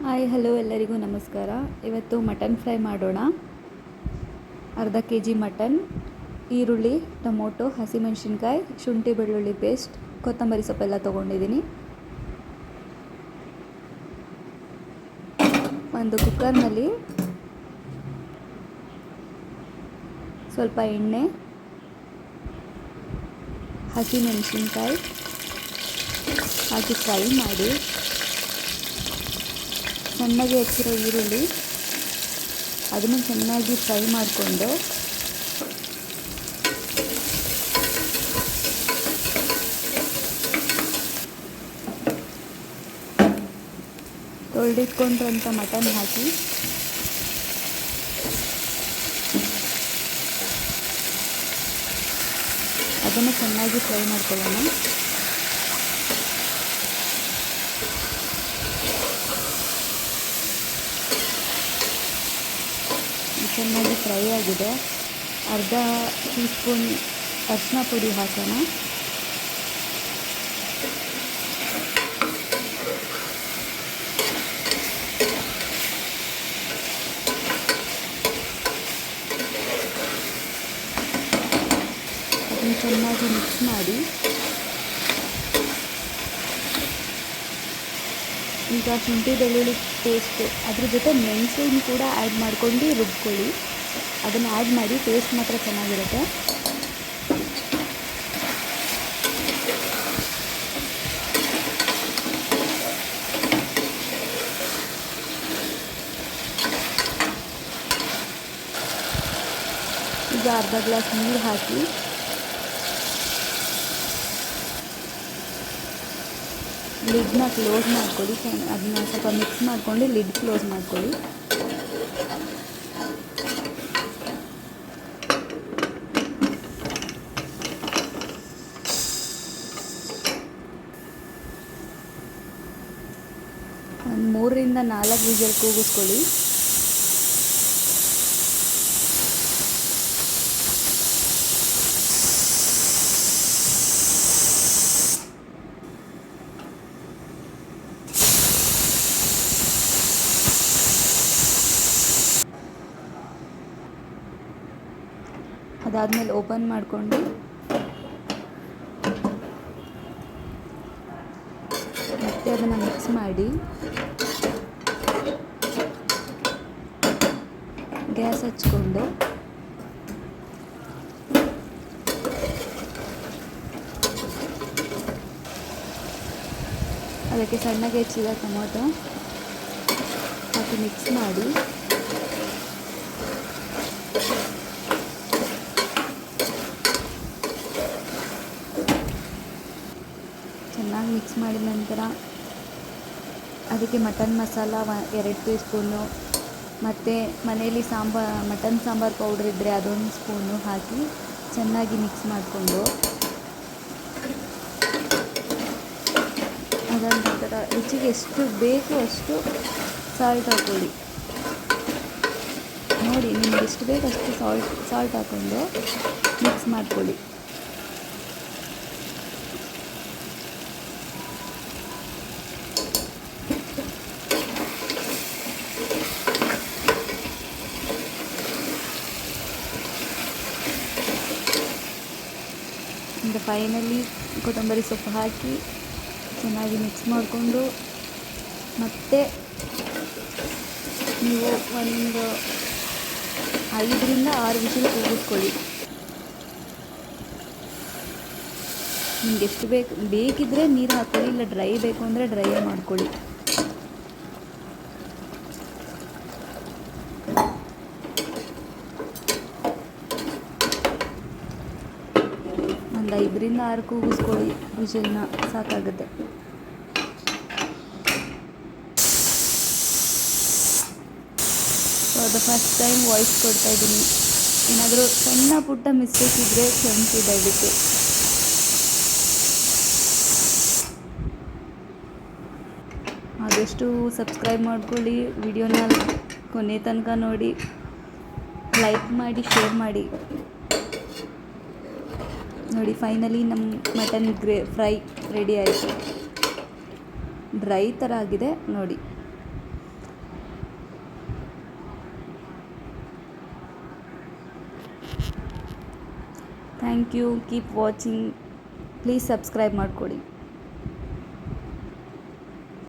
Hi hello ಎಲ್ಲರಿಗೂ ನಮಸ್ಕಾರ. ಇವತ್ತು ಮಟನ್ ಫ್ರೈ ಮಾಡೋಣ. ಅರ್ಧ ಕೆಜಿ ಮಟನ್, ಈರುಳ್ಳಿ, ಟೊಮೊಟೊ, ಹಸಿಮೆಣಸಿನ್ಕಾಯಿ, ಶುಂಠಿ ಬೆಳ್ಳುಳ್ಳಿ ಪೇಸ್ಟ್, ಕೊತ್ತಂಬರಿ ಸೊಪ್ಪೆಲ್ಲ ತೊಗೊಂಡಿದ್ದೀನಿ. ಒಂದು ಕುಕ್ಕರ್ನಲ್ಲಿ ಸ್ವಲ್ಪ ಎಣ್ಣೆ, ಹಸಿಮೆಣಸಿನ್ಕಾಯಿ ಹಾಕಿ ಫ್ರೈ ಮಾಡಿ, ಸಣ್ಣಗೆ ಹೆಚ್ಚಿರೋ ಈರುಳ್ಳಿ ಅದನ್ನು ಚೆನ್ನಾಗಿ ಫ್ರೈ ಮಾಡಿಕೊಂಡು ತೊಳೆದಿಟ್ಕೊಂಡಿರೋಂಥ ಮಟನ್ ಹಾಕಿ ಅದನ್ನು ಚೆನ್ನಾಗಿ ಫ್ರೈ ಮಾಡ್ಕೊಳ್ಳೋಣ. ಚೆನ್ನಾಗಿ ಫ್ರೈ ಆಗಿದೆ. ಅರ್ಧ ಟೀ ಸ್ಪೂನ್ ಅರಿಶಿನ ಪುಡಿ ಹಾಕೋಣ. ಅದನ್ನು ಚೆನ್ನಾಗಿ ಮಿಕ್ಸ್ ಮಾಡಿ, ಈಗ ಶುಂಠಿ ಬೆಳ್ಳುಳ್ಳಿ ಪೇಸ್ಟ್ ಅದ್ರ ಜೊತೆ ಮೆಣಸನ್ನು ಕೂಡ ಆ್ಯಡ್ ಮಾಡ್ಕೊಂಡು ರುಬ್ಕೊಳ್ಳಿ. ಅದನ್ನು ಆ್ಯಡ್ ಮಾಡಿ, ಟೇಸ್ಟ್ ಮಾತ್ರ ಚೆನ್ನಾಗಿರುತ್ತೆ. ಈಗ ಅರ್ಧ ಗ್ಲಾಸ್ ನೀರು ಹಾಕಿ ಲಿಡ್ನ ಕ್ಲೋಸ್ ಮಾಡ್ಕೊಳ್ಳಿ. ಅದನ್ನ ಸ್ವಲ್ಪ ಮಿಕ್ಸ್ ಮಾಡ್ಕೊಂಡು ಲಿಡ್ ಕ್ಲೋಸ್ ಮಾಡ್ಕೊಳ್ಳಿ. ಒಂದು 3ರಿಂದ 4 ವಿಷಲ್ ಕೂಗಿಸ್ಕೊಳ್ಳಿ. ಅದಾದಮೇಲೆ ಓಪನ್ ಮಾಡಿಕೊಂಡು ಮತ್ತೆ ಅದನ್ನು ಮಿಕ್ಸ್ ಮಾಡಿ ಗ್ಯಾಸ್ ಹಚ್ಕೊಂಡು ಅದಕ್ಕೆ ಸಣ್ಣಗೆ ಹೆಚ್ಚಿದ ಟೊಮೊಟೊ ಹಾಕಿ ಮಿಕ್ಸ್ ಮಾಡಿ, ಚೆನ್ನಾಗಿ ಮಿಕ್ಸ್ ಮಾಡಿದ ನಂತರ ಅದಕ್ಕೆ ಮಟನ್ ಮಸಾಲ 2 ಟೀ ಸ್ಪೂನು ಮತ್ತು ಮನೆಯಲ್ಲಿ ಮಟನ್ ಸಾಂಬಾರು ಪೌಡ್ರ್ ಇದ್ದರೆ ಅದೊಂದು ಸ್ಪೂನು ಹಾಕಿ ಚೆನ್ನಾಗಿ ಮಿಕ್ಸ್ ಮಾಡಿಕೊಂಡು, ಅದರ ನಂತರ ರುಚಿಗೆ ಎಷ್ಟು ಬೇಕು ಅಷ್ಟು ಸಾಲ್ಟ್ ಹಾಕ್ಕೊಳ್ಳಿ. ನೋಡಿ, ನಿಮ್ಗೆ ಎಷ್ಟು ಬೇಕು ಅಷ್ಟು ಸಾಲ್ಟ್ ಹಾಕ್ಕೊಂಡು ಮಿಕ್ಸ್ ಮಾಡ್ಕೊಳ್ಳಿ. ಈಗ ಫೈನಲಿ ಕೊತ್ತಂಬರಿ ಸೊಪ್ಪು ಹಾಕಿ ಚೆನ್ನಾಗಿ ಮಿಕ್ಸ್ ಮಾಡಿಕೊಂಡು ಮತ್ತೆ ನೀವು ಒಂದು 5ರಿಂದ 6 ವಿಷಲ್ ಕೂಗಿಸ್ಕೊಳ್ಳಿ. ನಿಮ್ಗೆ ಎಷ್ಟು ಬೇಕಿದ್ದರೆ ನೀರು ಹಾಕ್ಕೊಳ್ಳಿ, ಇಲ್ಲ ಡ್ರೈ ಬೇಕು ಅಂದರೆ ಡ್ರೈ ಮಾಡ್ಕೊಳ್ಳಿ. ಒಂದು 5ರಿಂದ 6 ಕೂಗಿಸ್ಕೊಳ್ಳಿ, ವಿಷಲ್ನ ಸಾಕಾಗುತ್ತೆ. ಅದು ಫಸ್ಟ್ ಟೈಮ್ ವಾಯ್ಸ್ ಕೊಡ್ತಾಯಿದ್ದೀನಿ. ಏನಾದರೂ ಸಣ್ಣ ಪುಟ್ಟ ಮಿಸ್ಟೇಕ್ ಇದ್ದರೆ ಕ್ಷಮಿಸಿ ದಯವಿಟ್ಟು. ಆದಷ್ಟು ಸಬ್ಸ್ಕ್ರೈಬ್ ಮಾಡ್ಕೊಳ್ಳಿ, ವಿಡಿಯೋನ ಕೊನೆ ತನಕ ನೋಡಿ, ಲೈಕ್ ಮಾಡಿ, ಶೇರ್ ಮಾಡಿ. ನೋಡಿ, ಫೈನಲಿ ನಮ್ಮ ಮಟನ್ ಫ್ರೈ ರೆಡಿ ಆಯಿತು. ಡ್ರೈ ಥರ ಆಗಿದೆ ನೋಡಿ. Thank you, keep watching, please subscribe ಮಾಡಿಕೊಡಿ.